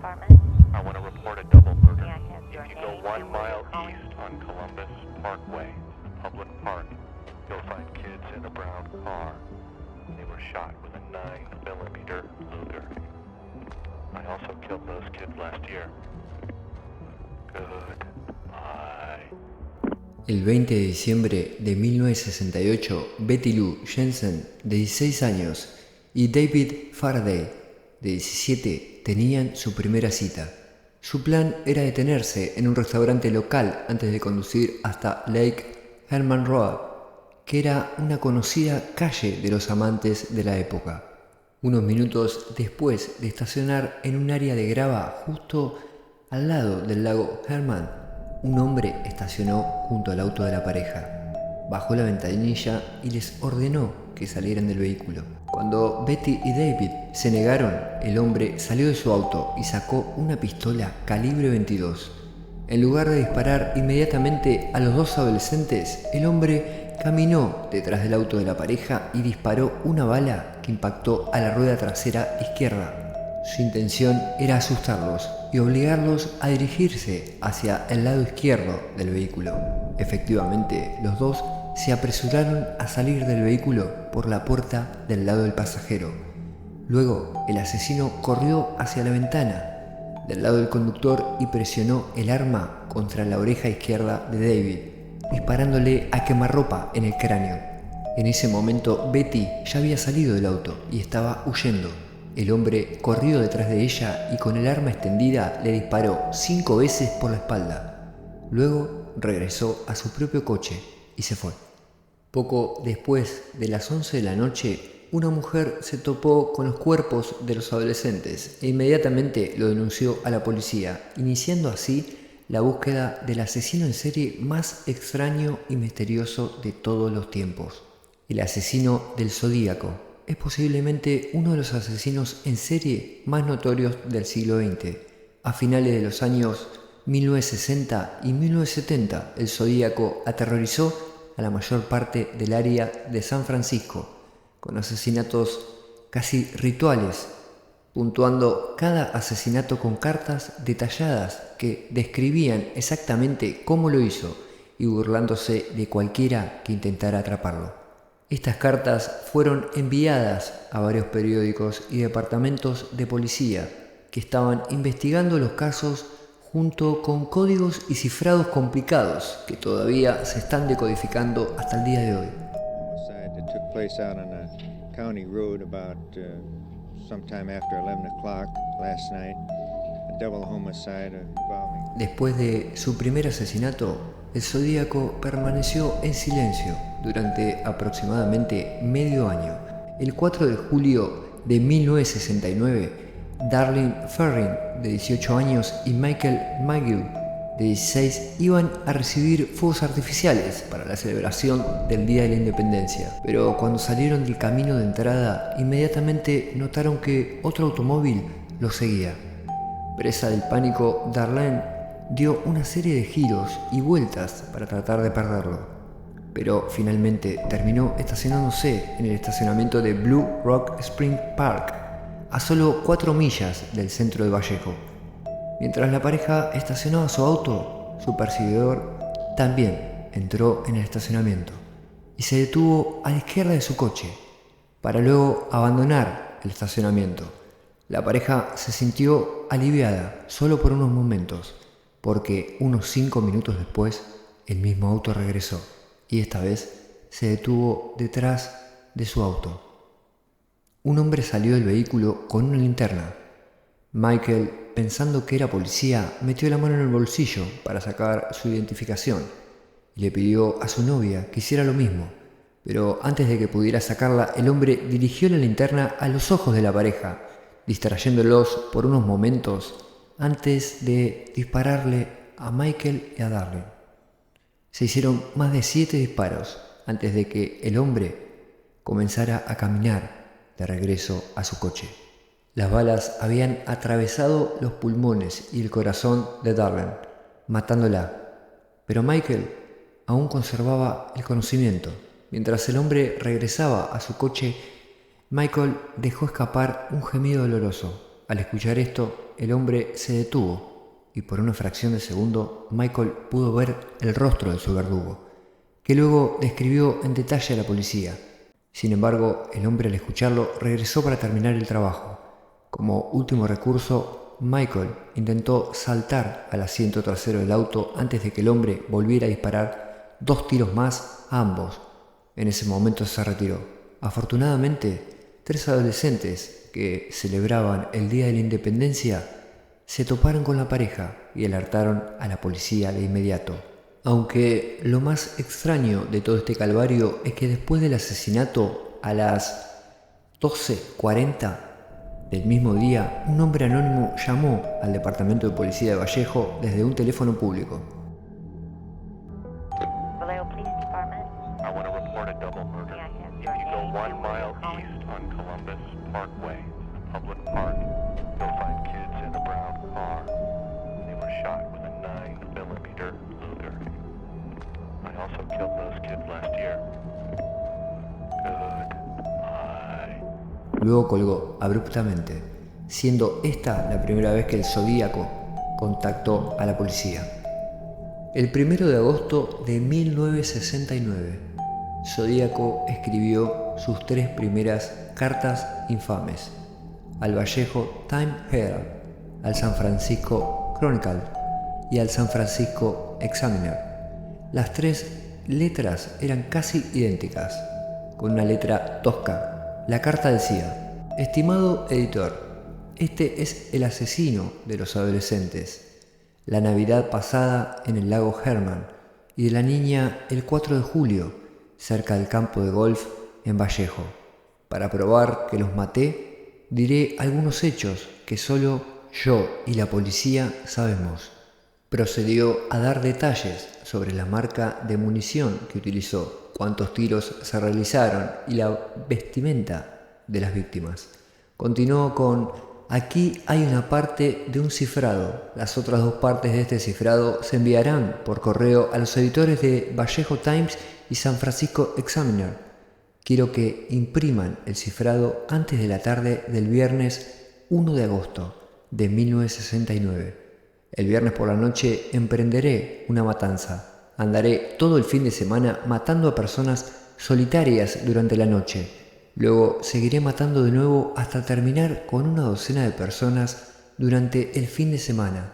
department. I want to report a double murder. May I have your If you go name 1 and where mile you're calling? east on Columbus Parkway, public park, you'll find kids in a brown car. They were shot with a 9mm Luger. I also killed those kids last year. Goodbye. El 20 de diciembre de 1968, Betty Lou Jensen, de 16 años, y David Faraday, de 17, tenían su primera cita. Su plan era detenerse en un restaurante local antes de conducir hasta Lake Herman Road, que era una conocida calle de los amantes de la época. Unos minutos después de estacionar en un área de grava justo al lado del lago Herman, un hombre estacionó junto al auto de la pareja, bajó la ventanilla y les ordenó que salieran del vehículo. Cuando Betty y David se negaron, el hombre salió de su auto y sacó una pistola calibre 22. En lugar de disparar inmediatamente a los dos adolescentes, el hombre caminó detrás del auto de la pareja y disparó una bala que impactó a la rueda trasera izquierda. Su intención era asustarlos y obligarlos a dirigirse hacia el lado izquierdo del vehículo. Efectivamente, los dos se apresuraron a salir del vehículo por la puerta del lado del pasajero. Luego, el asesino corrió hacia la ventana del lado del conductor y presionó el arma contra la oreja izquierda de David, disparándole a quemarropa en el cráneo. En ese momento, Betty ya había salido del auto y estaba huyendo. El hombre corrió detrás de ella y con el arma extendida le disparó 5 veces por la espalda. Luego regresó a su propio coche y se fue. Poco después de las 11 de la noche, una mujer se topó con los cuerpos de los adolescentes e inmediatamente lo denunció a la policía, iniciando así la búsqueda del asesino en serie más extraño y misterioso de todos los tiempos. El asesino del Zodíaco es posiblemente uno de los asesinos en serie más notorios del siglo XX. A finales de los años 1960 y 1970, el Zodíaco aterrorizó a la mayor parte del área de San Francisco, con asesinatos casi rituales, puntuando cada asesinato con cartas detalladas que describían exactamente cómo lo hizo y burlándose de cualquiera que intentara atraparlo. Estas cartas fueron enviadas a varios periódicos y departamentos de policía que estaban investigando los casos junto con códigos y cifrados complicados que todavía se están decodificando hasta el día de hoy. That took place out on a county road about sometime after 11 o'clock last night. A double homicide involving... Después de su primer asesinato, el Zodíaco permaneció en silencio durante aproximadamente medio año. El 4 de julio de 1969, Darlene Ferrin, de 18 años, y Michael McGill, de 16, iban a recibir fuegos artificiales para la celebración del Día de la Independencia. Pero cuando salieron del camino de entrada, inmediatamente notaron que otro automóvil los seguía. Presa del pánico, Darlene dio una serie de giros y vueltas para tratar de perderlo, pero finalmente terminó estacionándose en el estacionamiento de Blue Rock Spring Park, a solo 4 millas del centro de Vallejo. Mientras la pareja estacionaba su auto, su perseguidor también entró en el estacionamiento y se detuvo a la izquierda de su coche, para luego abandonar el estacionamiento. La pareja se sintió aliviada solo por unos momentos, porque unos 5 minutos después el mismo auto regresó y esta vez se detuvo detrás de su auto. Un hombre salió del vehículo con una linterna. Michael, pensando que era policía, metió la mano en el bolsillo para sacar su identificación y le pidió a su novia que hiciera lo mismo, pero antes de que pudiera sacarla, el hombre dirigió la linterna a los ojos de la pareja, distrayéndolos por unos momentos antes de dispararle a Michael y a Darlene. Se hicieron más de 7 disparos antes de que el hombre comenzara a caminar de regreso a su coche. Las balas habían atravesado los pulmones y el corazón de Darlene, matándola, pero Michael aún conservaba el conocimiento. Mientras el hombre regresaba a su coche, Michael dejó escapar un gemido doloroso. Al escuchar esto, el hombre se detuvo y por una fracción de segundo Michael pudo ver el rostro de su verdugo, que luego describió en detalle a la policía. Sin embargo, el hombre al escucharlo regresó para terminar el trabajo. Como último recurso, Michael intentó saltar al asiento trasero del auto antes de que el hombre volviera a disparar 2 tiros más a ambos. En ese momento se retiró. Afortunadamente, 3 adolescentes que celebraban el Día de la Independencia se toparon con la pareja y alertaron a la policía de inmediato. Aunque lo más extraño de todo este calvario es que después del asesinato, a las 12:40 del mismo día, un hombre anónimo llamó al departamento de policía de Vallejo desde un teléfono público. Vallejo Police Department. I want to report a double murder. May I have If your you go name 1 and where mile you're calling? east on Columbus Parkway, public park, you'll find kids in a brown car. They were shot with a 9mm Luger. I also killed those kids last year. Goodbye. Luego colgó abruptamente, siendo esta la primera vez que el Zodíaco contactó a la policía. El 1 de agosto de 1969, Zodíaco escribió sus 3 primeras cartas infames al Vallejo Time Herald, al San Francisco Chronicle y al San Francisco Examiner. Las 3 letras eran casi idénticas, con una letra tosca. La carta decía: estimado editor, este es el asesino de los adolescentes. La Navidad pasada en el lago Herman y de la niña el 4 de julio cerca del campo de golf en Vallejo. Para probar que los maté, diré algunos hechos que solo yo y la policía sabemos. Procedió a dar detalles sobre la marca de munición que utilizó, cuántos tiros se realizaron y la vestimenta de las víctimas. Continuó con: aquí hay una parte de un cifrado. Las otras 2 partes de este cifrado se enviarán por correo a los editores de Vallejo Times y San Francisco Examiner. Quiero que impriman el cifrado antes de la tarde del viernes 1 de agosto de 1969. El viernes por la noche emprenderé una matanza. Andaré todo el fin de semana matando a personas solitarias durante la noche. Luego seguiré matando de nuevo hasta terminar con una docena de personas durante el fin de semana.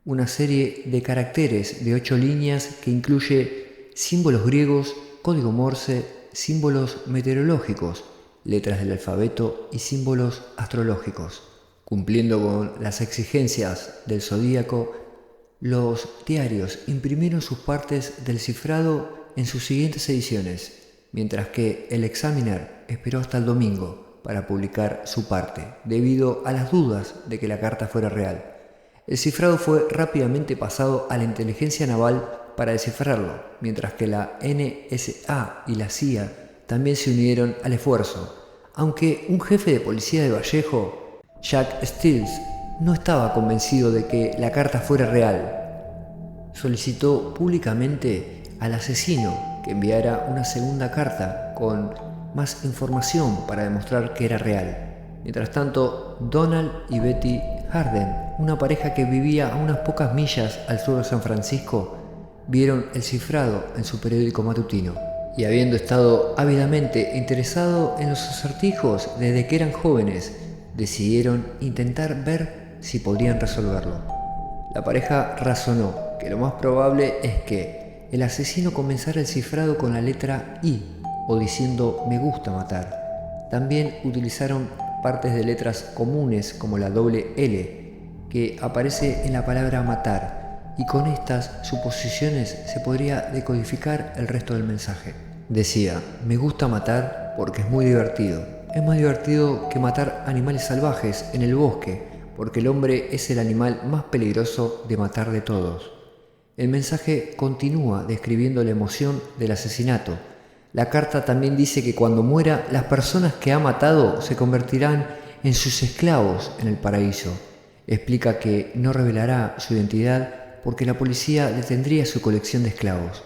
Una serie de caracteres de 8 líneas que incluye símbolos griegos, código Morse, símbolos meteorológicos, letras del alfabeto y símbolos astrológicos. Cumpliendo con las exigencias del Zodíaco, los diarios imprimieron sus partes del cifrado en sus siguientes ediciones, mientras que el Examiner esperó hasta el domingo para publicar su parte, debido a las dudas de que la carta fuera real. El cifrado fue rápidamente pasado a la inteligencia naval para descifrarlo, mientras que la NSA y la CIA también se unieron al esfuerzo, aunque un jefe de policía de Vallejo, Jack Stills, no estaba convencido de que la carta fuera real. Solicitó públicamente al asesino que enviara una segunda carta con más información para demostrar que era real. Mientras tanto, Donald y Betty Harden, una pareja que vivía a unas pocas millas al sur de San Francisco, vieron el cifrado en su periódico matutino y, habiendo estado ávidamente interesado en los acertijos desde que eran jóvenes, decidieron intentar ver si podrían resolverlo. La pareja razonó que lo más probable es que el asesino comenzara el cifrado con la letra I o diciendo "me gusta matar". También utilizaron partes de letras comunes como la doble L que aparece en la palabra matar, y con estas suposiciones se podría decodificar el resto del mensaje. Decía: "me gusta matar porque es muy divertido. Es más divertido que matar animales salvajes en el bosque, porque el hombre es el animal más peligroso de matar de todos". El mensaje continúa describiendo la emoción del asesinato. La carta también dice que cuando muera, las personas que ha matado se convertirán en sus esclavos en el paraíso. Explica que no revelará su identidad porque la policía detendría su colección de esclavos.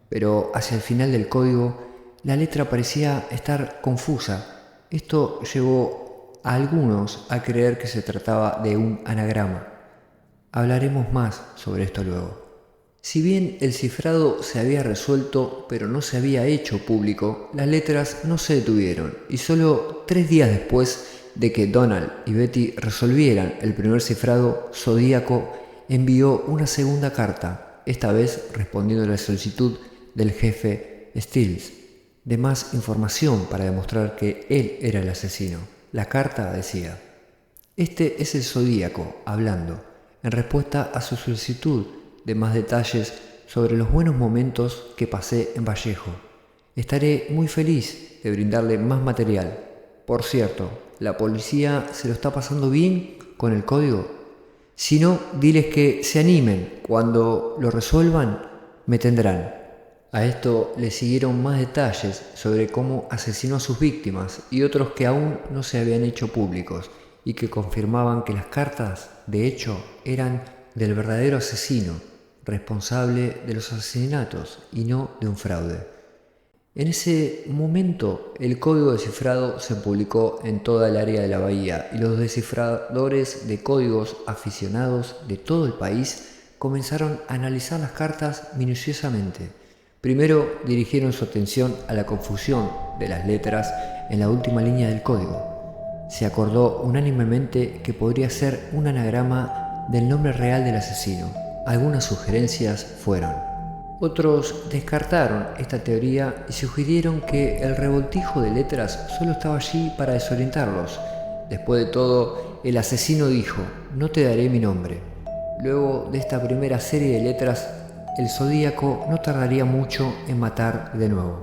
Pero hacia el final del código, la letra parecía estar confusa. Esto llevó a algunos a creer que se trataba de un anagrama. Hablaremos más sobre esto luego. Si bien el cifrado se había resuelto pero no se había hecho público, las letras no se detuvieron y solo 3 días después de que Donald y Betty resolvieran el primer cifrado, Zodíaco envió una segunda carta, esta vez respondiendo a la solicitud del jefe Stills de más información para demostrar que él era el asesino. La carta decía: "Este es el Zodíaco hablando, en respuesta a su solicitud de más detalles sobre los buenos momentos que pasé en Vallejo. Estaré muy feliz de brindarle más material. Por cierto, ¿la policía se lo está pasando bien con el código? Si no, diles que se animen. Cuando lo resuelvan, me tendrán". A esto le siguieron más detalles sobre cómo asesinó a sus víctimas y otros que aún no se habían hecho públicos y que confirmaban que las cartas, de hecho, eran del verdadero asesino, responsable de los asesinatos y no de un fraude. En ese momento, el código descifrado se publicó en toda el área de la bahía y los descifradores de códigos aficionados de todo el país comenzaron a analizar las cartas minuciosamente. Primero dirigieron su atención a la confusión de las letras en la última línea del código. Se acordó unánimemente que podría ser un anagrama del nombre real del asesino. Algunas sugerencias fueron: otros descartaron esta teoría y sugirieron que el revoltijo de letras solo estaba allí para desorientarlos. Después de todo, el asesino dijo: "No te daré mi nombre". Luego de esta primera serie de letras, el Zodíaco no tardaría mucho en matar de nuevo.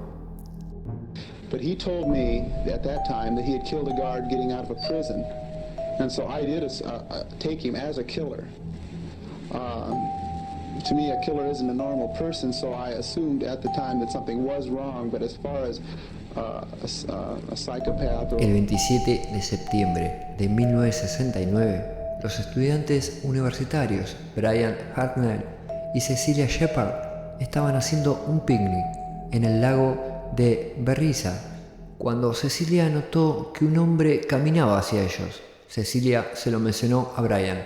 But he told me at that time that he had killed a guard getting out of a prison, and so I did take him as a killer. To me, a killer isn't a normal person, so I assumed at the time that something was wrong. But as far as a psychopath, El 27 de septiembre de 1969, los estudiantes universitarios Brian Hartnell y Cecilia Shepard estaban haciendo un picnic en el lago de Berriza cuando Cecilia notó que un hombre caminaba hacia ellos. Cecilia se lo mencionó a Brian,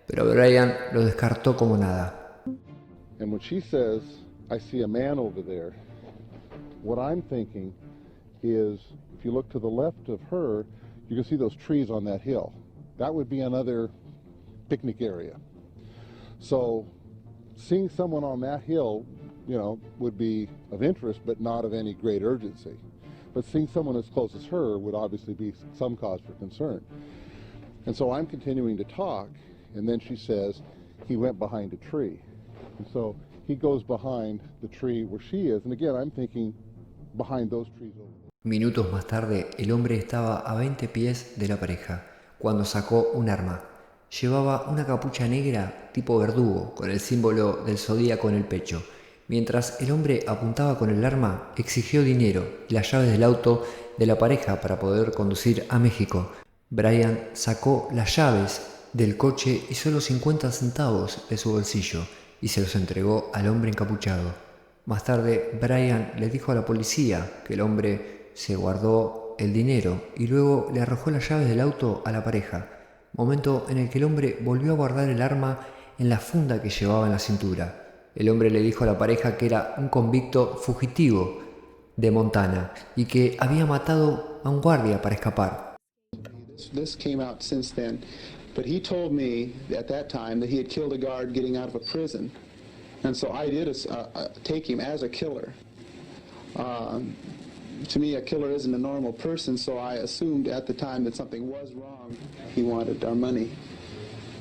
pero Brian lo descartó como nada. And when she says, "I see a man over there," what I'm thinking is, if you look to the left of her, you can see those trees on that hill. That would be another picnic area. So seeing someone on that hill, would be of interest, but not of any great urgency. But seeing someone as close as her would obviously be some cause for concern. And so I'm continuing to talk, and then she says, "He went behind a tree." And so he goes behind the tree where she is, and again, I'm thinking behind those trees over there. Minutos más tarde, el hombre estaba a 20 pies de la pareja, cuando sacó un arma. Llevaba una capucha negra tipo verdugo, con el símbolo del zodíaco en el pecho. Mientras el hombre apuntaba con el arma, exigió dinero y las llaves del auto de la pareja para poder conducir a México. Brian sacó las llaves del coche y solo 50 centavos de su bolsillo y se los entregó al hombre encapuchado. Más tarde, Brian le dijo a la policía que el hombre se guardó el dinero y luego le arrojó las llaves del auto a la pareja, momento en el que el hombre volvió a guardar el arma en la funda que llevaba en la cintura. El hombre le dijo a la pareja que era un convicto fugitivo de Montana y que había matado a un guardia para escapar. This came out since then, but he told me at that time that he had killed a guard getting out of a prison, and so I did take him as a killer. To me, a killer isn't a normal person, so I assumed at the time that something was wrong. He wanted our money.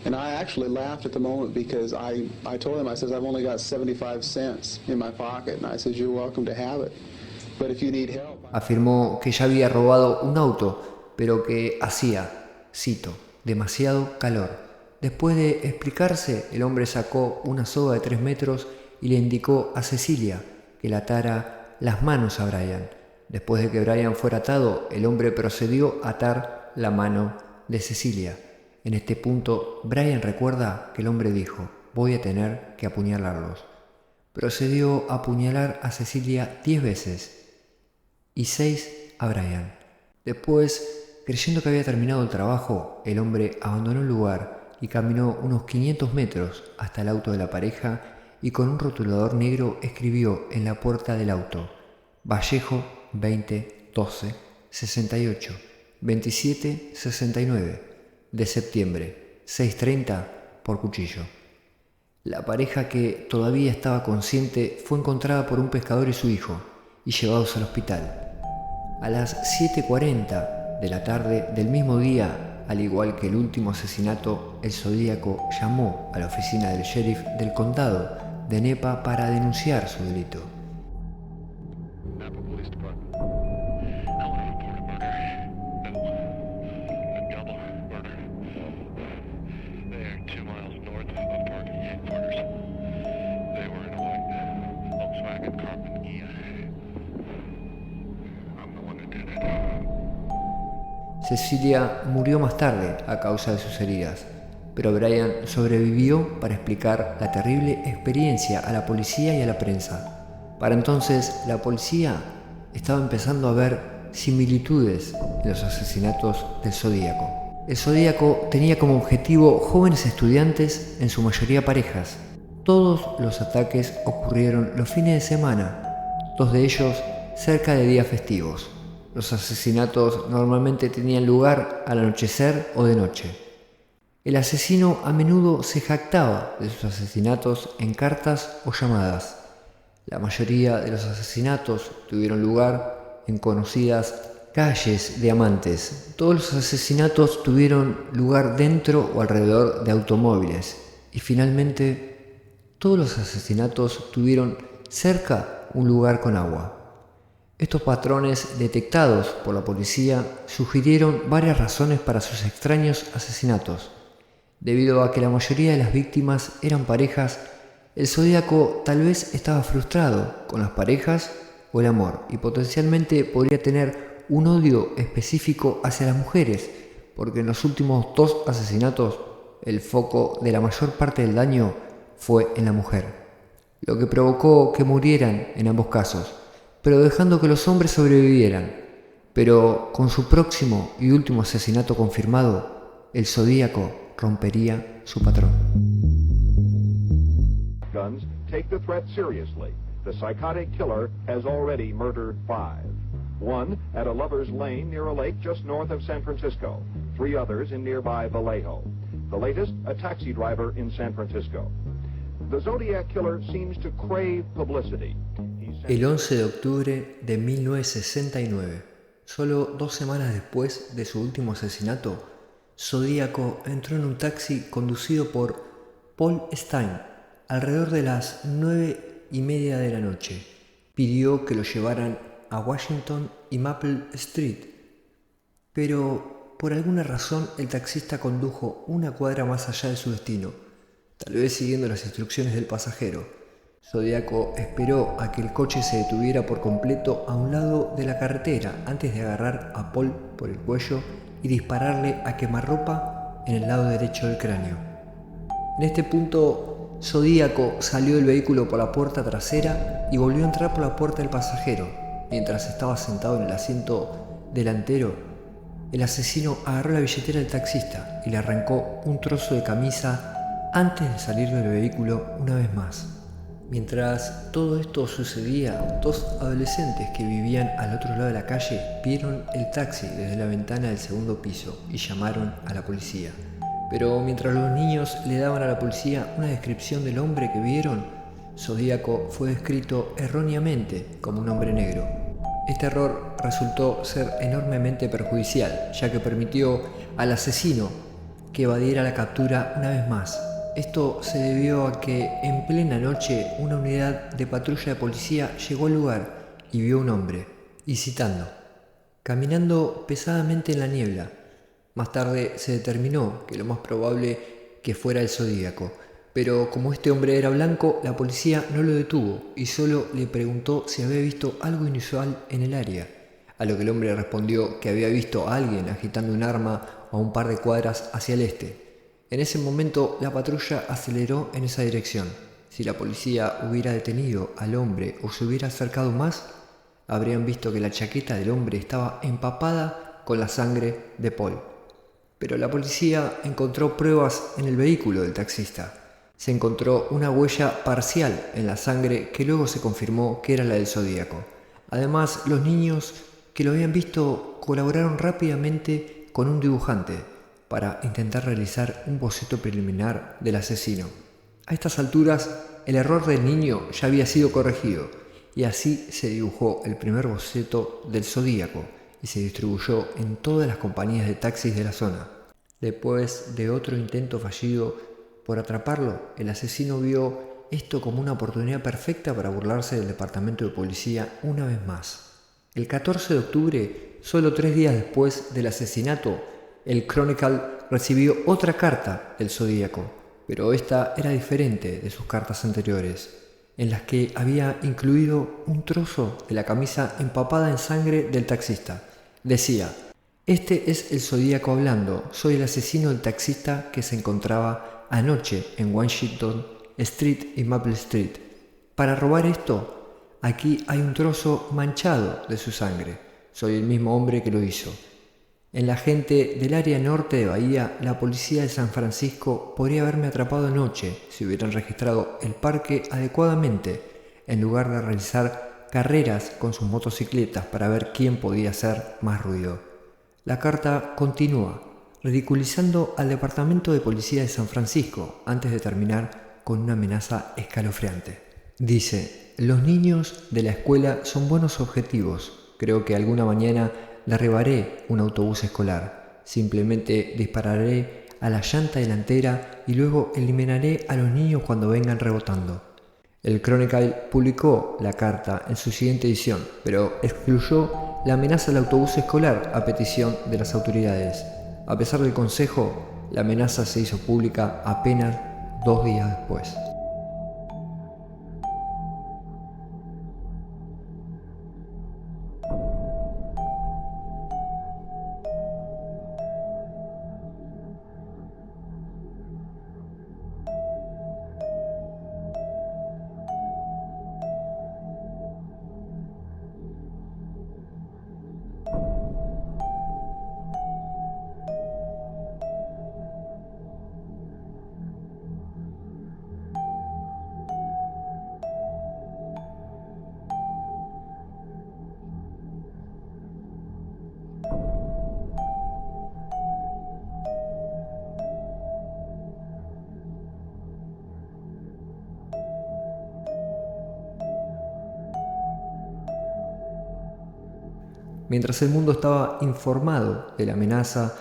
And I actually laughed at the moment because I told him, I says, "I've only got 75 cents in my pocket." And I says, "You're welcome to have it. But if you need help." Afirmó que ya había robado un auto, pero que hacía, cito, demasiado calor. Después de explicarse, el hombre sacó una soga de 3 metros y le indicó a Cecilia que le atara las manos a Brian. Después de que Brian fuera atado, el hombre procedió a atar la mano de Cecilia. En este punto, Brian recuerda que el hombre dijo: "Voy a tener que apuñalarlos". Procedió a apuñalar a Cecilia 10 veces y 6 a Brian. Después creyendo que había terminado el trabajo, el hombre abandonó el lugar y caminó unos 500 metros hasta el auto de la pareja y con un rotulador negro escribió en la puerta del auto: Vallejo 20 12 68 27 69 de septiembre 6:30 por cuchillo. La pareja, que todavía estaba consciente, fue encontrada por un pescador y su hijo y llevados al hospital. A las 7:40 de la tarde del mismo día, al igual que el último asesinato, el Zodíaco llamó a la oficina del sheriff del condado de Nepa para denunciar su delito. Napa Police Department. I want to report a murder. A double murder. They're 2 miles north of Park headquarters. They were in a white Volkswagen Carbon Ghia. I'm the one that did it. Cecilia murió más tarde a causa de sus heridas, pero Brian sobrevivió para explicar la terrible experiencia a la policía y a la prensa. Para entonces, la policía estaba empezando a ver similitudes en los asesinatos del Zodíaco. El Zodíaco tenía como objetivo jóvenes estudiantes, en su mayoría parejas. Todos los ataques ocurrieron los fines de semana, 2 de ellos cerca de días festivos. Los asesinatos normalmente tenían lugar al anochecer o de noche. El asesino a menudo se jactaba de sus asesinatos en cartas o llamadas. La mayoría de los asesinatos tuvieron lugar en conocidas calles de amantes. Todos los asesinatos tuvieron lugar dentro o alrededor de automóviles. Y finalmente, todos los asesinatos tuvieron cerca un lugar con agua. Estos patrones detectados por la policía sugirieron varias razones para sus extraños asesinatos. Debido a que la mayoría de las víctimas eran parejas, el Zodíaco tal vez estaba frustrado con las parejas o el amor y potencialmente podría tener un odio específico hacia las mujeres, porque en los últimos 2 asesinatos el foco de la mayor parte del daño fue en la mujer, lo que provocó que murieran en ambos casos, pero dejando que los hombres sobrevivieran. Pero con su próximo y último asesinato confirmado, el Zodíaco rompería su patrón. Guns take the threat seriously. The psychotic killer has already murdered 5. One at a lover's lane near a lake just north of San Francisco. 3 others in nearby Vallejo. The latest, a taxi driver in San Francisco. The Zodiac killer seems to crave publicity. El 11 de octubre de 1969, solo 2 semanas después de su último asesinato, Zodíaco entró en un taxi conducido por Paul Stein alrededor de las 9:30 de la noche. Pidió que lo llevaran a Washington y Maple Street, pero por alguna razón el taxista condujo 1 cuadra más allá de su destino, tal vez siguiendo las instrucciones del pasajero. Zodíaco esperó a que el coche se detuviera por completo a un lado de la carretera antes de agarrar a Paul por el cuello y dispararle a quemarropa en el lado derecho del cráneo. En este punto, Zodíaco salió del vehículo por la puerta trasera y volvió a entrar por la puerta del pasajero. Mientras estaba sentado en el asiento delantero, el asesino agarró la billetera del taxista y le arrancó un trozo de camisa antes de salir del vehículo una vez más. Mientras todo esto sucedía, 2 adolescentes que vivían al otro lado de la calle vieron el taxi desde la ventana del 2º piso y llamaron a la policía. Pero mientras los niños le daban a la policía una descripción del hombre que vieron, Zodíaco fue descrito erróneamente como un hombre negro. Este error resultó ser enormemente perjudicial, ya que permitió al asesino que evadiera la captura una vez más. Esto se debió a que en plena noche una unidad de patrulla de policía llegó al lugar y vio un hombre, y citando, caminando pesadamente en la niebla. Más tarde se determinó que lo más probable que fuera el Zodíaco, pero como este hombre era blanco, la policía no lo detuvo y solo le preguntó si había visto algo inusual en el área, a lo que el hombre respondió que había visto a alguien agitando un arma a un par de cuadras hacia el este. En ese momento la patrulla aceleró en esa dirección. Si la policía hubiera detenido al hombre o se hubiera acercado más, habrían visto que la chaqueta del hombre estaba empapada con la sangre de Paul. Pero la policía encontró pruebas en el vehículo del taxista. Se encontró una huella parcial en la sangre que luego se confirmó que era la del Zodíaco. Además, los niños que lo habían visto colaboraron rápidamente con un dibujante para intentar realizar un boceto preliminar del asesino. A estas alturas, el error del niño ya había sido corregido y así se dibujó el primer boceto del Zodíaco y se distribuyó en todas las compañías de taxis de la zona. Después de otro intento fallido por atraparlo, el asesino vio esto como una oportunidad perfecta para burlarse del departamento de policía una vez más. El 14 de octubre, solo 3 días después del asesinato, el Chronicle recibió otra carta del Zodíaco, pero esta era diferente de sus cartas anteriores, en las que había incluido un trozo de la camisa empapada en sangre del taxista. Decía: "Este es el Zodíaco hablando, soy el asesino del taxista que se encontraba anoche en Washington Street y Maple Street. Para robar esto, aquí hay un trozo manchado de su sangre. Soy el mismo hombre que lo hizo". En la gente del área norte de Bahía, la policía de San Francisco podría haberme atrapado anoche si hubieran registrado el parque adecuadamente, en lugar de realizar carreras con sus motocicletas para ver quién podía hacer más ruido. La carta continúa, ridiculizando al Departamento de Policía de San Francisco antes de terminar con una amenaza escalofriante. Dice: "Los niños de la escuela son buenos objetivos. Creo que alguna mañana derribaré un autobús escolar. Simplemente dispararé a la llanta delantera y luego eliminaré a los niños cuando vengan rebotando". El Chronicle publicó la carta en su siguiente edición, pero excluyó la amenaza del autobús escolar a petición de las autoridades. A pesar del consejo, la amenaza se hizo pública apenas 2 días después. Mientras el mundo estaba informado de la amenaza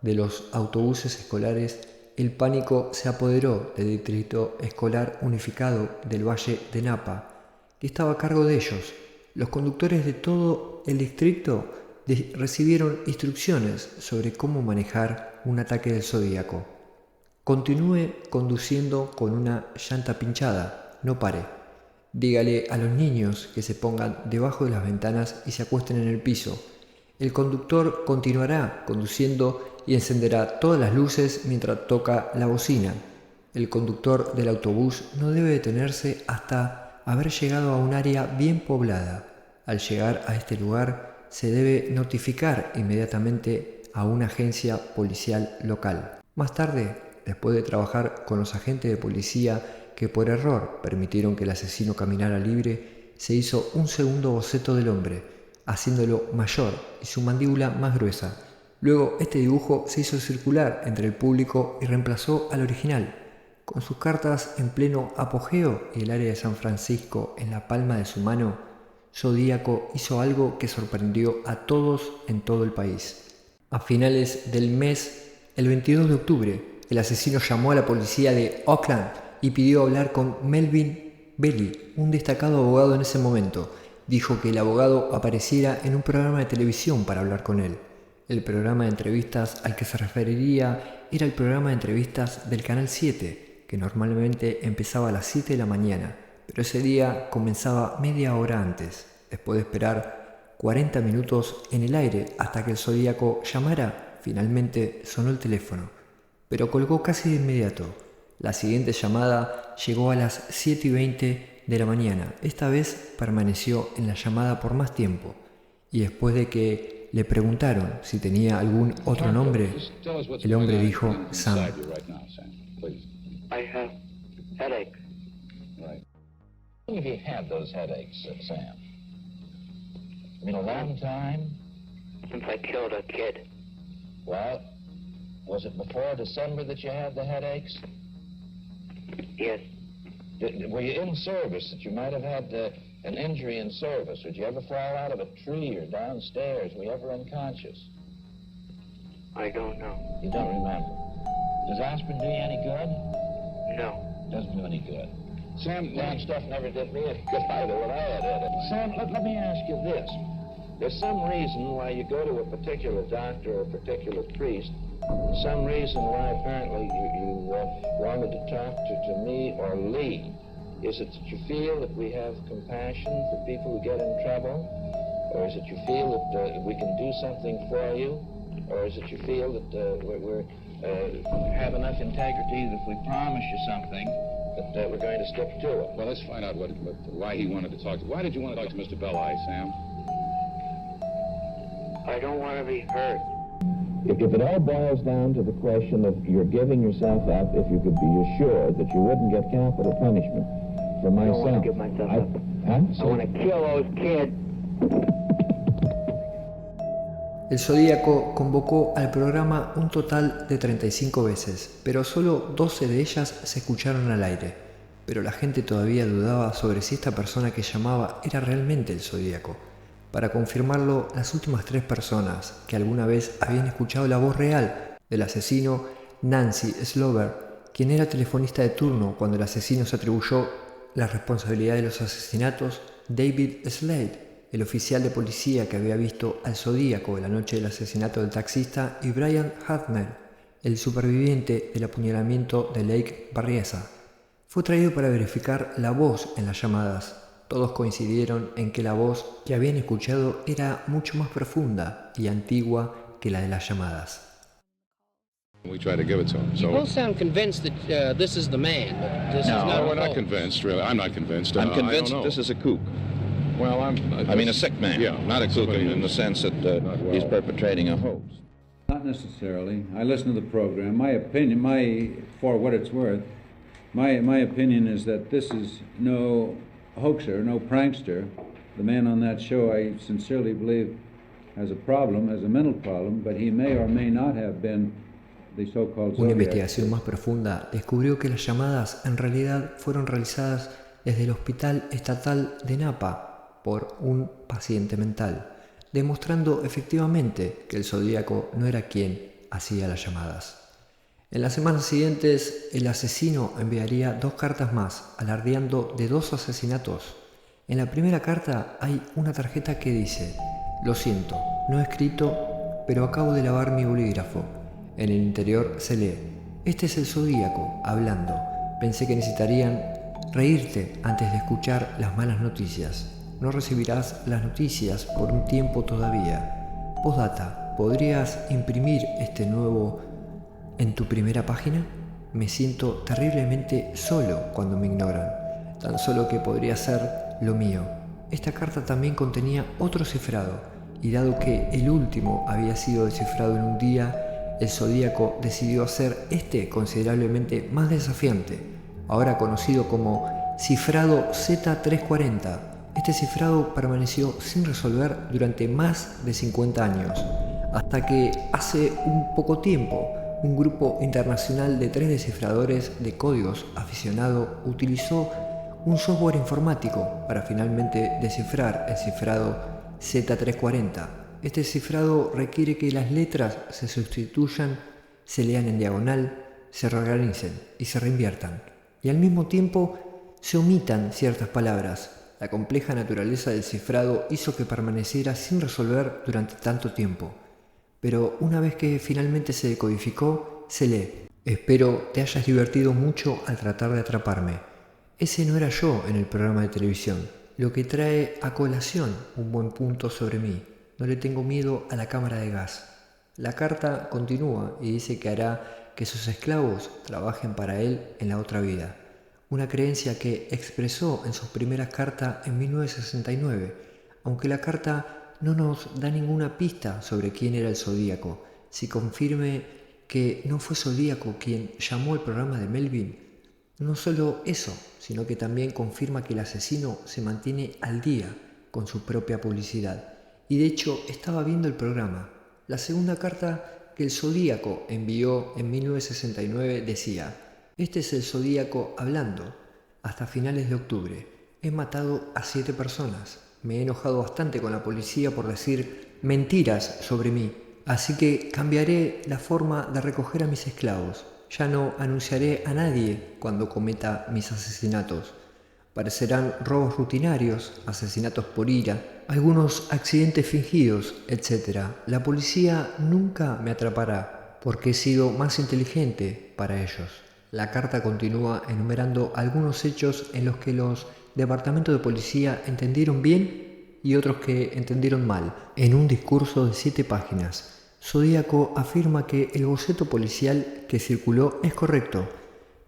de los autobuses escolares, el pánico se apoderó del Distrito Escolar Unificado del Valle de Napa, que estaba a cargo de ellos. Los conductores de todo el distrito recibieron instrucciones sobre cómo manejar un ataque del Zodíaco. Continúe conduciendo con una llanta pinchada, no pare. Dígale a los niños que se pongan debajo de las ventanas y se acuesten en el piso. El conductor continuará conduciendo y encenderá todas las luces mientras toca la bocina. El conductor del autobús no debe detenerse hasta haber llegado a un área bien poblada. Al llegar a este lugar, se debe notificar inmediatamente a una agencia policial local. Más tarde, después de trabajar con los agentes de policía que por error permitieron que el asesino caminara libre, se hizo un segundo boceto del hombre, haciéndolo mayor y su mandíbula más gruesa. Luego este dibujo se hizo circular entre el público y reemplazó al original. Con sus cartas en pleno apogeo y el área de San Francisco en la palma de su mano, Zodíaco hizo algo que sorprendió a todos en todo el país. A finales del mes, el 22 de octubre, el asesino llamó a la policía de Oakland y pidió hablar con Melvin Belli, un destacado abogado en ese momento. Dijo que el abogado apareciera en un programa de televisión para hablar con él. El programa de entrevistas al que se referiría era el programa de entrevistas del Canal 7, que normalmente empezaba a las 7 de la mañana, pero ese día comenzaba media hora antes, después de esperar 40 minutos en el aire hasta que el Zodíaco llamara. Finalmente sonó el teléfono, pero colgó casi de inmediato. La siguiente llamada llegó a las 7:20 de la mañana. Esta vez permaneció en la llamada por más tiempo, y después de que le preguntaron si tenía algún otro nombre, el hombre dijo Sam. I have headaches. Right. How long have you had those headaches, Sam? I mean, a long time? Since I killed a kid. Well, was it before December that you had the headaches? Yes. Were you in service that you might have had an injury in service? Did you ever fall out of a tree or downstairs? Were you ever unconscious? I don't know. You don't remember. Does aspirin do you any good? No. Doesn't do any good. Sam, that stuff never did me any good either when I had it. Sam, let me ask you this. There's some reason why you go to a particular doctor or a particular priest, some reason why apparently you wanted to talk to me or Lee. Is it that you feel that we have compassion for people who get in trouble? Or is it you feel that we can do something for you? Or is it you feel that we have enough integrity that if we promise you something, that we're going to stick to it? Well, let's find out why he wanted to talk to. Why did you want to talk to Mr. Belli, Sam? I don't want to be hurt. If it all boils down to the question of you're giving yourself up, if you could be assured that you wouldn't get capital punishment for I don't want myself. to give myself up. Huh? I want to kill those kids. El Zodíaco convocó al programa un total de 35 veces, pero solo 12 de ellas se escucharon al aire. Pero la gente todavía dudaba sobre si esta persona que llamaba era realmente el Zodíaco. Para confirmarlo, las últimas 3 personas que alguna vez habían escuchado la voz real del asesino, Nancy Slover, quien era telefonista de turno cuando el asesino se atribuyó la responsabilidad de los asesinatos, David Slade, el oficial de policía que había visto al Zodíaco la noche del asesinato del taxista, y Brian Hartnell, el superviviente del apuñalamiento de Lake Berryessa. Fue traído para verificar la voz en las llamadas. Todos coincidieron en que la voz que habían escuchado era mucho más profunda y antigua que la de las llamadas. We try to give it to him. You both sound convinced that this is the man, but this is not. No, we're the not hoax. convinced, really. I'm not convinced. I'm convinced I don't know. this is a kook. Well, I mean a sick man, Yeah, not a kook somebody in the who's sense that not well. he's perpetrating a hoax. Not necessarily. I listen to the program. My opinion, for what it's worth, my opinion is that this is no hoaxer, no prankster. The man on that show, I sincerely believe, has a problem, has a mental problem, but he may or may not have been the so-called Una Zodiac. investigación más profunda descubrió que las llamadas en realidad fueron realizadas desde el Hospital Estatal de Napa por un paciente mental, demostrando efectivamente que el Zodíaco no era quien hacía las llamadas. En las semanas siguientes, el asesino enviaría 2 cartas más, alardeando de 2 asesinatos. En la primera carta hay una tarjeta que dice: "Lo siento, no he escrito, pero acabo de lavar mi bolígrafo". En el interior se lee: "Este es el Zodíaco hablando. Pensé que necesitarían reírte antes de escuchar las malas noticias. No recibirás las noticias por un tiempo todavía. Postdata, ¿podrías imprimir este nuevo en tu primera página? Me siento terriblemente solo cuando me ignoran. Tan solo que podría ser lo mío". Esta carta también contenía otro cifrado, y dado que el último había sido descifrado en un día, el Zodíaco decidió hacer este considerablemente más desafiante, ahora conocido como cifrado Z340. Este cifrado permaneció sin resolver durante más de 50 años, hasta que hace un poco tiempo un grupo internacional de 3 descifradores de códigos aficionado utilizó un software informático para finalmente descifrar el cifrado Z340. Este cifrado requiere que las letras se sustituyan, se lean en diagonal, se reorganicen y se reinviertan, y al mismo tiempo se omitan ciertas palabras. La compleja naturaleza del cifrado hizo que permaneciera sin resolver durante tanto tiempo. Pero una vez que finalmente se decodificó, se lee: "Espero te hayas divertido mucho al tratar de atraparme. Ese no era yo en el programa de televisión, lo que trae a colación un buen punto sobre mí. No le tengo miedo a la cámara de gas". La carta continúa y dice que hará que sus esclavos trabajen para él en la otra vida. Una creencia que expresó en sus primeras cartas en 1969, aunque la carta no nos da ninguna pista sobre quién era el Zodíaco. Si confirme que no fue Zodíaco quien llamó al programa de Melvin, no solo eso, sino que también confirma que el asesino se mantiene al día con su propia publicidad. Y de hecho estaba viendo el programa. La segunda carta que el Zodíaco envió en 1969 decía: este es el Zodíaco hablando. Hasta finales de octubre he matado a 7 personas. Me he enojado bastante con la policía por decir mentiras sobre mí. Así que cambiaré la forma de recoger a mis esclavos. Ya no anunciaré a nadie cuando cometa mis asesinatos. Parecerán robos rutinarios, asesinatos por ira, algunos accidentes fingidos, etc. La policía nunca me atrapará porque he sido más inteligente para ellos. La carta continúa enumerando algunos hechos en los que los departamentos de policía entendieron bien y otros que entendieron mal. En un discurso de 7 páginas, Zodíaco afirma que el boceto policial que circuló es correcto,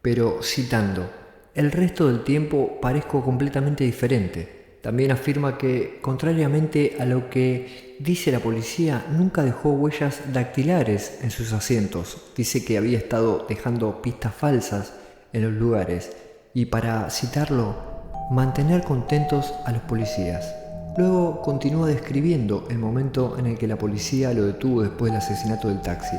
pero citando: el resto del tiempo parezco completamente diferente. También afirma que, contrariamente a lo que dice la policía, nunca dejó huellas dactilares en sus asientos. Dice que había estado dejando pistas falsas en los lugares y, para citarlo, mantener contentos a los policías. Luego continúa describiendo el momento en el que la policía lo detuvo después del asesinato del taxi.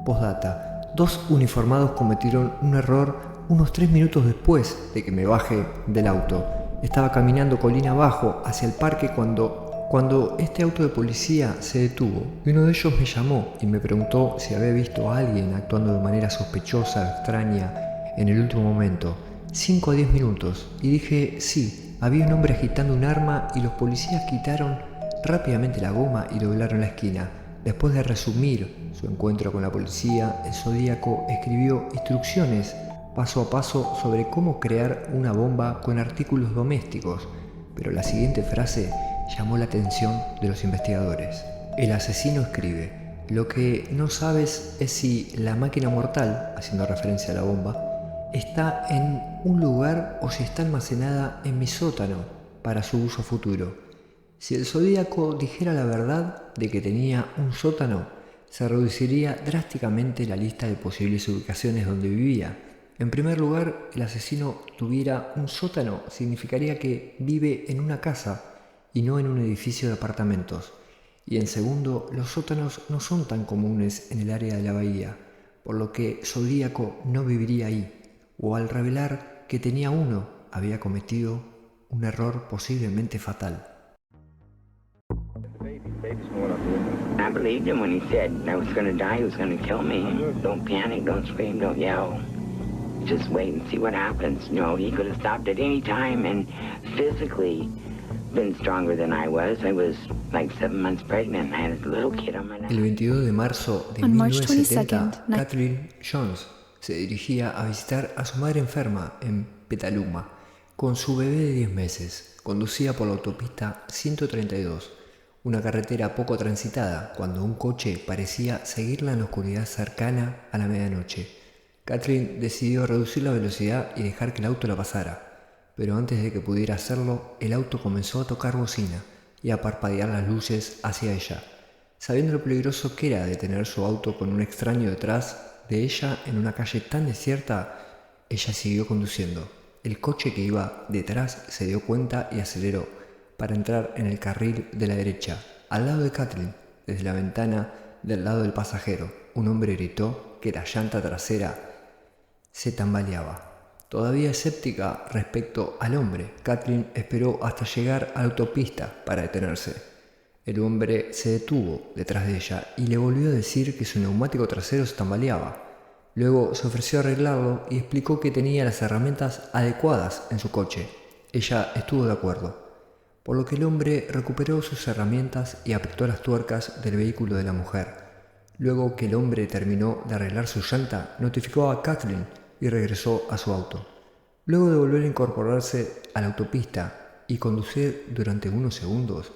Postdata: 2 uniformados cometieron un error unos 3 minutos después de que me baje del auto. Estaba caminando colina abajo hacia el parque cuando este auto de policía se detuvo, y uno de ellos me llamó y me preguntó si había visto a alguien actuando de manera sospechosa o extraña en el último momento. 5 a 10 minutos, y dije sí. Había un hombre agitando un arma y los policías quitaron rápidamente la goma y doblaron la esquina. Después de resumir su encuentro con la policía, el Zodíaco escribió instrucciones paso a paso sobre cómo crear una bomba con artículos domésticos, pero la siguiente frase llamó la atención de los investigadores. El asesino escribe: lo que no sabes es si la máquina mortal, haciendo referencia a la bomba, está en un lugar o si está almacenada en mi sótano para su uso futuro. Si el Zodíaco dijera la verdad de que tenía un sótano, se reduciría drásticamente la lista de posibles ubicaciones donde vivía. En primer lugar, el asesino tuviera un sótano significaría que vive en una casa y no en un edificio de apartamentos. Y en segundo, los sótanos no son tan comunes en el área de la bahía, por lo que Zodíaco no viviría ahí. O al revelar que tenía uno, había cometido un error posiblemente fatal. I believed him when he said I was going to die, he was going to kill me. Don't panic, don't scream, don't yell. Just wait and see what happens. You know, he could have stopped at any time and physically been stronger than I was. I was like 7 months pregnant. I had a little kid on my lap. El 22 de marzo de 1970, Kathleen Jones se dirigía a visitar a su madre enferma en Petaluma con su bebé de 10 meses. Conducía por la autopista 132, una carretera poco transitada, cuando un coche parecía seguirla en la oscuridad cercana a la medianoche. Kathleen decidió reducir la velocidad y dejar que el auto la pasara, pero antes de que pudiera hacerlo, el auto comenzó a tocar bocina y a parpadear las luces hacia ella. Sabiendo lo peligroso que era detener su auto con un extraño detrás de ella en una calle tan desierta, ella siguió conduciendo. El coche que iba detrás se dio cuenta y aceleró para entrar en el carril de la derecha. Al lado de Kathleen, desde la ventana del lado del pasajero, un hombre gritó que la llanta trasera se tambaleaba. Todavía escéptica respecto al hombre, Kathleen esperó hasta llegar a la autopista para detenerse. El hombre se detuvo detrás de ella y le volvió a decir que su neumático trasero se tambaleaba. Luego se ofreció a arreglarlo y explicó que tenía las herramientas adecuadas en su coche. Ella estuvo de acuerdo, por lo que el hombre recuperó sus herramientas y apretó las tuercas del vehículo de la mujer. Luego que el hombre terminó de arreglar su llanta, notificó a Kathleen y regresó a su auto. Luego de volver a incorporarse a la autopista y conducir durante unos segundos,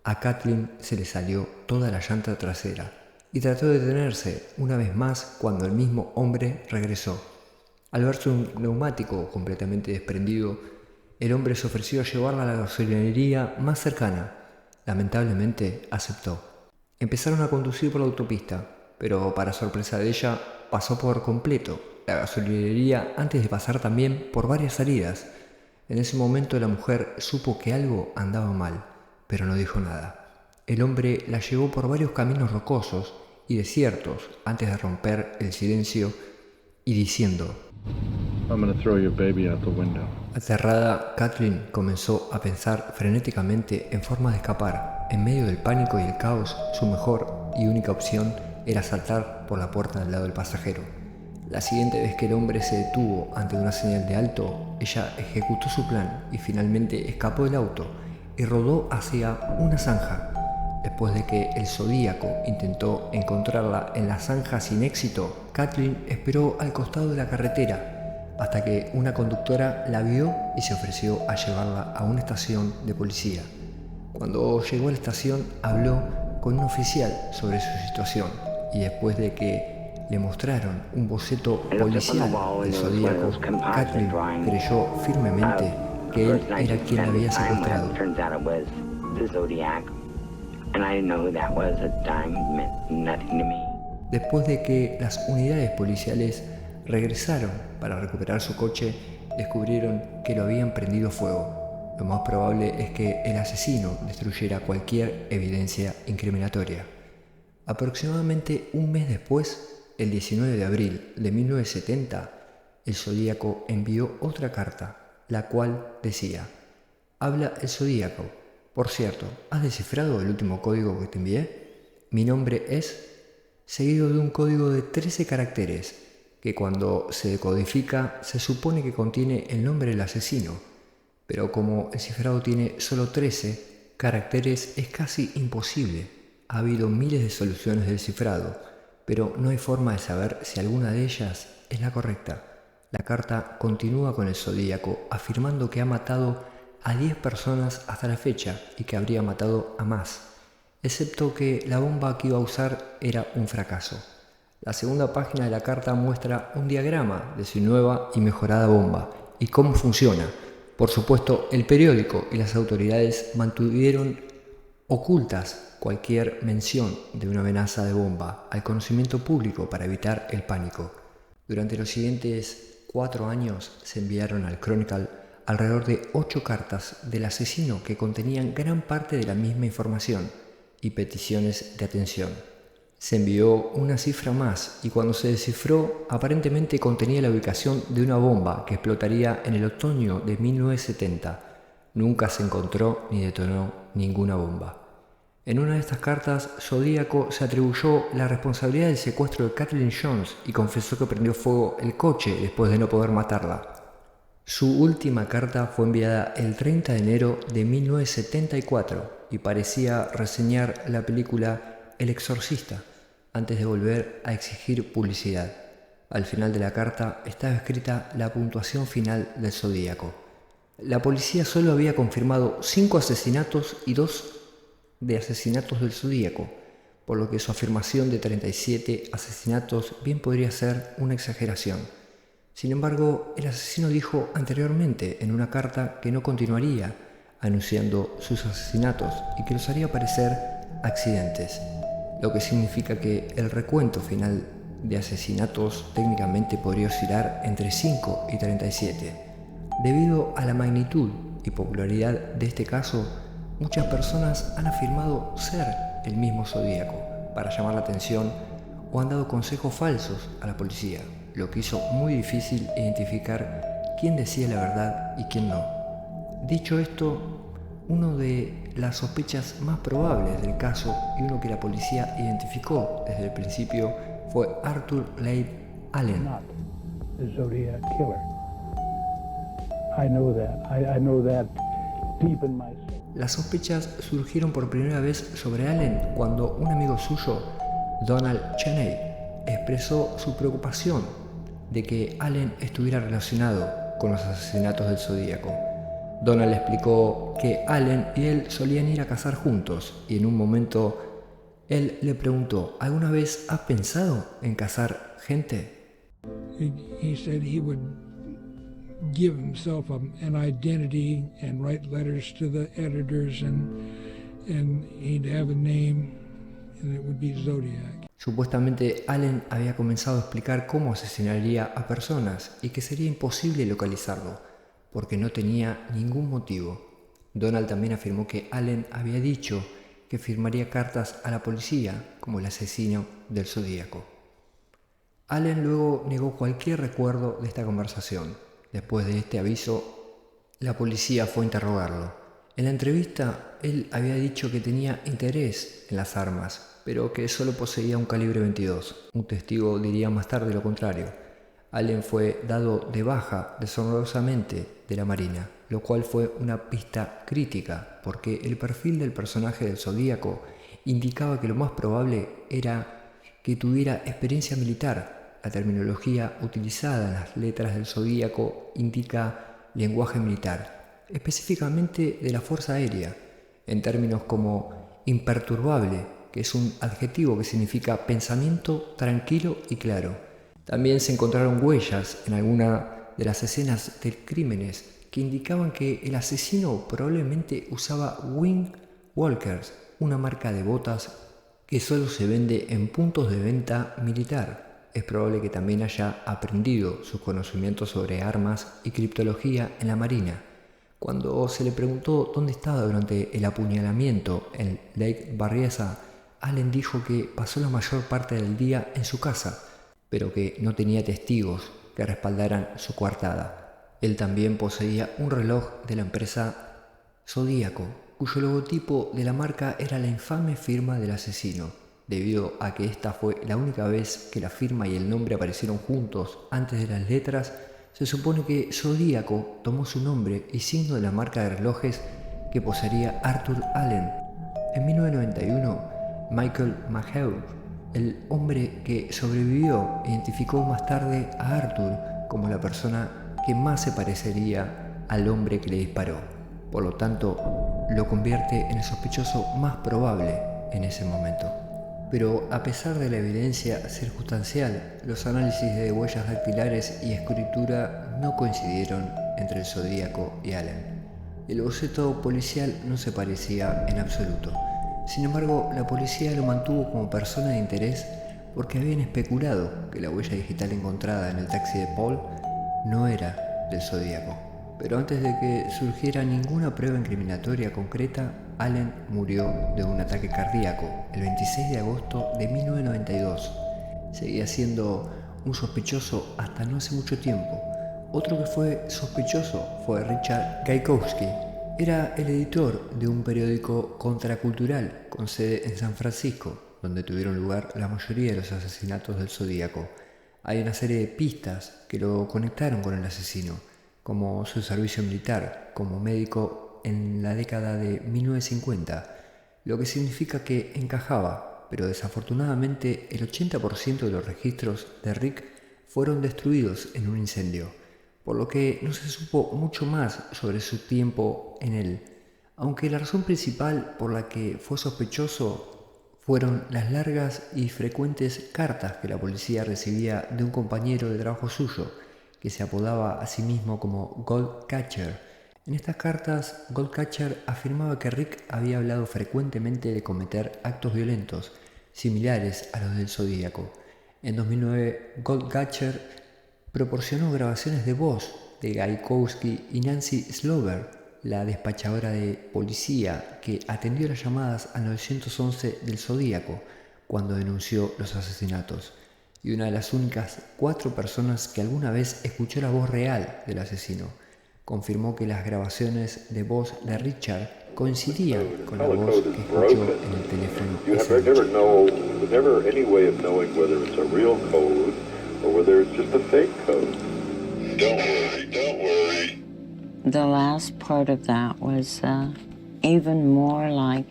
a Kathleen se le salió toda la llanta trasera y trató de detenerse una vez más cuando el mismo hombre regresó. Al ver su neumático completamente desprendido, el hombre se ofreció a llevarla a la gasolinería más cercana. Lamentablemente aceptó. Empezaron a conducir por la autopista, pero para sorpresa de ella, pasó por completo la gasolinería antes de pasar también por varias salidas. En ese momento la mujer supo que algo andaba mal, pero no dijo nada. El hombre la llevó por varios caminos rocosos y desiertos antes de romper el silencio y diciendo: I'm gonna throw your baby out the window. Aterrada, Kathleen comenzó a pensar frenéticamente en formas de escapar. En medio del pánico y el caos, su mejor y única opción era saltar por la puerta del lado del pasajero. La siguiente vez que el hombre se detuvo ante una señal de alto, ella ejecutó su plan y finalmente escapó del auto y rodó hacia una zanja. Después de que el Zodíaco intentó encontrarla en la zanja sin éxito, Kathleen esperó al costado de la carretera hasta que una conductora la vio y se ofreció a llevarla a una estación de policía. Cuando llegó a la estación, habló con un oficial sobre su situación y después de que le mostraron un boceto policial del Zodíaco, Kathleen creyó firmemente que él era quien la había secuestrado. Después de que las unidades policiales regresaron para recuperar su coche, descubrieron que lo habían prendido fuego. Lo más probable es que el asesino destruyera cualquier evidencia incriminatoria. Aproximadamente un mes después, el 19 de abril de 1970, el Zodíaco envió otra carta, la cual decía: habla el Zodíaco. Por cierto, ¿has descifrado el último código que te envié? Mi nombre es... seguido de un código de 13 caracteres, que cuando se decodifica se supone que contiene el nombre del asesino, pero como el cifrado tiene solo 13 caracteres es casi imposible. Ha habido miles de soluciones del cifrado, pero no hay forma de saber si alguna de ellas es la correcta. La carta continúa con el Zodíaco afirmando que ha matado a 10 personas hasta la fecha y que habría matado a más, excepto que la bomba que iba a usar era un fracaso. La segunda página de la carta muestra un diagrama de su nueva y mejorada bomba y cómo funciona. Por supuesto, el periódico y las autoridades mantuvieron ocultas cualquier mención de una amenaza de bomba al conocimiento público para evitar el pánico. Durante los siguientes 4 años se enviaron al Chronicle alrededor de 8 cartas del asesino que contenían gran parte de la misma información y peticiones de atención. Se envió una cifra más y cuando se descifró aparentemente contenía la ubicación de una bomba que explotaría en el otoño de 1970. Nunca se encontró ni detonó ninguna bomba. En una de estas cartas, Zodíaco se atribuyó la responsabilidad del secuestro de Kathleen Jones y confesó que prendió fuego el coche después de no poder matarla. Su última carta fue enviada el 30 de enero de 1974 y parecía reseñar la película El Exorcista antes de volver a exigir publicidad. Al final de la carta estaba escrita la puntuación final del Zodíaco. La policía solo había confirmado 5 asesinatos y 2 de asesinatos del Zodíaco, por lo que su afirmación de 37 asesinatos bien podría ser una exageración. Sin embargo, el asesino dijo anteriormente en una carta que no continuaría anunciando sus asesinatos y que los haría parecer accidentes, lo que significa que el recuento final de asesinatos técnicamente podría oscilar entre 5 y 37. Debido a la magnitud y popularidad de este caso, muchas personas han afirmado ser el mismo Zodíaco para llamar la atención o han dado consejos falsos a la policía, lo que hizo muy difícil identificar quién decía la verdad y quién no. Dicho esto, uno de las sospechas más probables del caso y uno que la policía identificó desde el principio fue Arthur Leigh Allen. Not the Zodiac killer. I know that. I know that deep in my soul. Las sospechas surgieron por primera vez sobre Allen cuando un amigo suyo, Donald Cheney, expresó su preocupación de que Allen estuviera relacionado con los asesinatos del Zodíaco. Donald le explicó que Allen y él solían ir a cazar juntos y en un momento él le preguntó: ¿alguna vez has pensado en cazar gente? He said he would give himself an identity and write letters to the editors and he'd have a name, and it would be Zodiac. Supuestamente Allen había comenzado a explicar cómo asesinaría a personas y que sería imposible localizarlo, porque no tenía ningún motivo. Donald también afirmó que Allen había dicho que firmaría cartas a la policía como el asesino del Zodíaco. Allen luego negó cualquier recuerdo de esta conversación. Después de este aviso, la policía fue a interrogarlo. En la entrevista, él había dicho que tenía interés en las armas, pero que solo poseía un calibre 22. Un testigo diría más tarde lo contrario. Allen fue dado de baja deshonrosamente de la Marina, lo cual fue una pista crítica, porque el perfil del personaje del Zodíaco indicaba que lo más probable era que tuviera experiencia militar. La terminología utilizada en las letras del Zodíaco indica lenguaje militar, específicamente de la Fuerza Aérea, en términos como imperturbable, que es un adjetivo que significa pensamiento tranquilo y claro. También se encontraron huellas en alguna de las escenas de crímenes que indicaban que el asesino probablemente usaba Wing Walkers, una marca de botas que solo se vende en puntos de venta militar. Es probable que también haya aprendido sus conocimientos sobre armas y criptología en la Marina. Cuando se le preguntó dónde estaba durante el apuñalamiento en Lake Berryessa, Allen dijo que pasó la mayor parte del día en su casa, pero que no tenía testigos que respaldaran su coartada. Él también poseía un reloj de la empresa Zodíaco, cuyo logotipo de la marca era la infame firma del asesino. Debido a que esta fue la única vez que la firma y el nombre aparecieron juntos antes de las letras, se supone que Zodíaco tomó su nombre y signo de la marca de relojes que poseería Arthur Allen. En 1991, Michael McHugh, el hombre que sobrevivió, identificó más tarde a Arthur como la persona que más se parecería al hombre que le disparó. Por lo tanto, lo convierte en el sospechoso más probable en ese momento. Pero a pesar de la evidencia circunstancial, los análisis de huellas dactilares y escritura no coincidieron entre el Zodíaco y Allen. El boceto policial no se parecía en absoluto. Sin embargo, la policía lo mantuvo como persona de interés porque habían especulado que la huella digital encontrada en el taxi de Paul no era del Zodíaco. Pero antes de que surgiera ninguna prueba incriminatoria concreta, Allen murió de un ataque cardíaco el 26 de agosto de 1992. Seguía siendo un sospechoso hasta no hace mucho tiempo. Otro que fue sospechoso fue Richard Gaikowski. Era el editor de un periódico contracultural con sede en San Francisco, donde tuvieron lugar la mayoría de los asesinatos del Zodíaco. Hay una serie de pistas que lo conectaron con el asesino, como su servicio militar como médico en la década de 1950, lo que significa que encajaba, pero desafortunadamente el 80% de los registros de Rick fueron destruidos en un incendio, por lo que no se supo mucho más sobre su tiempo en él, aunque la razón principal por la que fue sospechoso fueron las largas y frecuentes cartas que la policía recibía de un compañero de trabajo suyo, que se apodaba a sí mismo como Goldcatcher. En estas cartas, Goldcatcher afirmaba que Rick había hablado frecuentemente de cometer actos violentos, similares a los del Zodíaco. En 2009, Goldcatcher proporcionó grabaciones de voz de Gaikowski y Nancy Slover, la despachadora de policía que atendió las llamadas al 911 del Zodíaco cuando denunció los asesinatos, y una de las únicas 4 personas que alguna vez escuchó la voz real del asesino. Confirmó que las grabaciones de voz de Richard coincidían con la voz que escuchó en el teléfono esa noche. Or whether it's just a fake code. Don't worry. The last part of that was even more like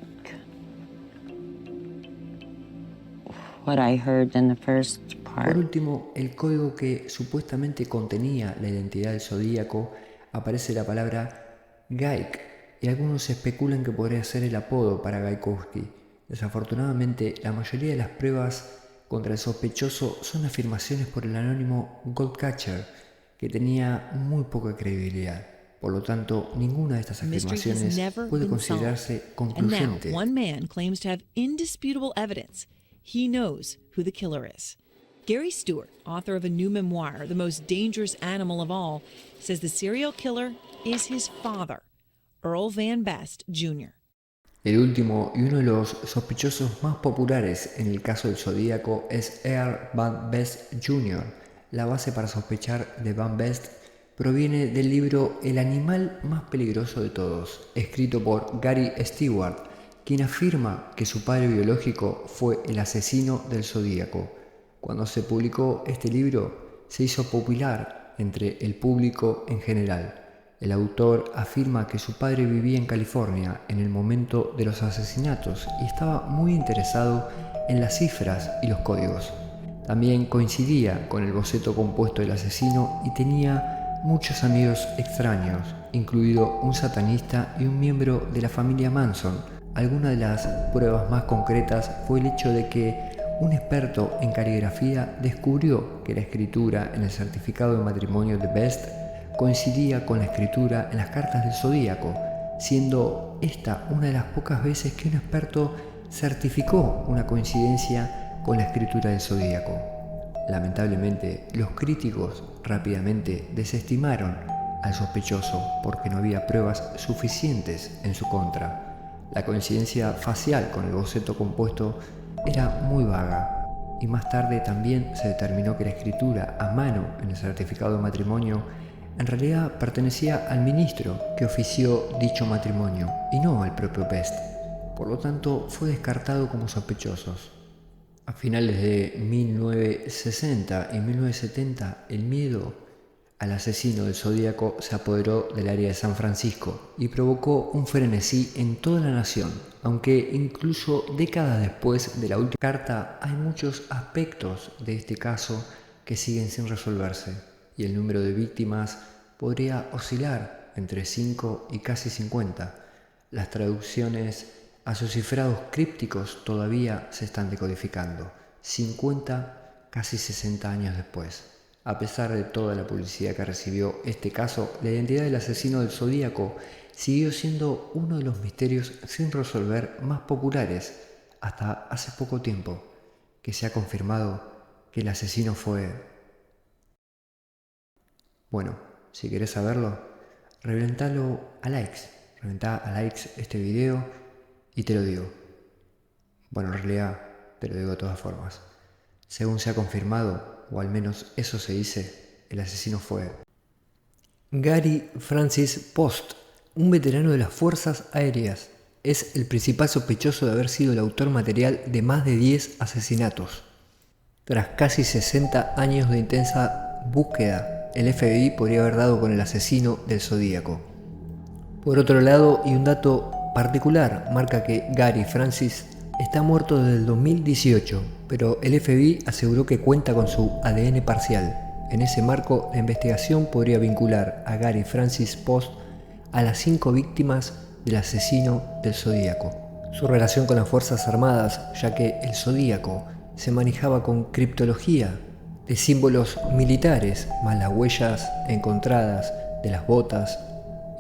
what I heard in the first part. Por último, el código que supuestamente contenía la identidad del Zodíaco aparece la palabra Gaik, y algunos especulan que podría ser el apodo para Gaikowski. Desafortunadamente, la mayoría de las pruebas contra el sospechoso son afirmaciones por el anónimo Goldcatcher, que tenía muy poca credibilidad. Por lo tanto, ninguna de estas afirmaciones puede considerarse concluyente. And now, one man claims to have indisputable evidence. He knows who the killer is. Gary Stewart, author of a new memoir, The Most Dangerous Animal of All, says the serial killer is his father, Earl Van Best, Jr. El último y uno de los sospechosos más populares en el caso del Zodíaco es Earl Van Best Jr. La base para sospechar de Van Best proviene del libro El animal más peligroso de todos, escrito por Gary Stewart, quien afirma que su padre biológico fue el asesino del Zodíaco. Cuando se publicó este libro, se hizo popular entre el público en general. El autor afirma que su padre vivía en California en el momento de los asesinatos y estaba muy interesado en las cifras y los códigos. También coincidía con el boceto compuesto del asesino y tenía muchos amigos extraños, incluido un satanista y un miembro de la familia Manson. Alguna de las pruebas más concretas fue el hecho de que un experto en caligrafía descubrió que la escritura en el certificado de matrimonio de Best coincidía con la escritura en las cartas del Zodíaco, siendo esta una de las pocas veces que un experto certificó una coincidencia con la escritura del Zodíaco. Lamentablemente, los críticos rápidamente desestimaron al sospechoso porque no había pruebas suficientes en su contra. La coincidencia facial con el boceto compuesto era muy vaga, y más tarde también se determinó que la escritura a mano en el certificado de matrimonio en realidad pertenecía al ministro que ofició dicho matrimonio y no al propio Best. Por lo tanto, fue descartado como sospechosos. A finales de 1960 y 1970, el miedo al asesino del Zodíaco se apoderó del área de San Francisco y provocó un frenesí en toda la nación. Aunque incluso décadas después de la última carta, hay muchos aspectos de este caso que siguen sin resolverse, y el número de víctimas podría oscilar entre 5 y casi 50. Las traducciones a sus cifrados crípticos todavía se están decodificando, 50, casi 60 años después. A pesar de toda la publicidad que recibió este caso, la identidad del asesino del Zodíaco siguió siendo uno de los misterios sin resolver más populares hasta hace poco tiempo, que se ha confirmado que el asesino fue... Bueno, si querés saberlo, reventalo a likes. Reventá a likes este video y te lo digo. Bueno, en realidad te lo digo de todas formas. Según se ha confirmado, o al menos eso se dice, el asesino fue Gary Francis Post, un veterano de las Fuerzas Aéreas. Es el principal sospechoso de haber sido el autor material de más de 10 asesinatos. Tras casi 60 años de intensa búsqueda, el FBI podría haber dado con el asesino del Zodíaco. Por otro lado, y un dato particular marca que Gary Francis está muerto desde el 2018, pero el FBI aseguró que cuenta con su ADN parcial. En ese marco, la investigación podría vincular a Gary Francis Post a las 5 víctimas del asesino del Zodíaco. Su relación con las Fuerzas Armadas, ya que el Zodíaco se manejaba con criptología de símbolos militares, más las huellas encontradas de las botas,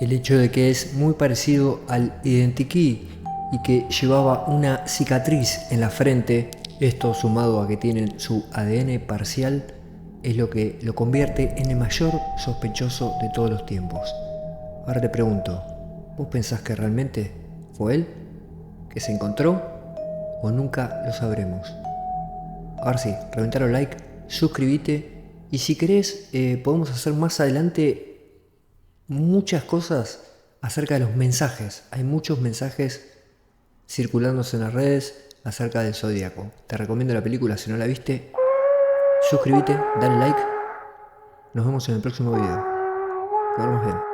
el hecho de que es muy parecido al identikey y que llevaba una cicatriz en la frente, esto sumado a que tienen su ADN parcial, es lo que lo convierte en el mayor sospechoso de todos los tiempos. Ahora te pregunto, ¿vos pensás que realmente fue él? ¿Que se encontró? ¿O nunca lo sabremos? Ahora sí, reventalo like, suscríbete y si querés podemos hacer más adelante muchas cosas acerca de los mensajes. Hay muchos mensajes circulándose en las redes acerca del Zodíaco. Te recomiendo la película si no la viste. Suscríbete, dale like. Nos vemos en el próximo video. Que vamos bien.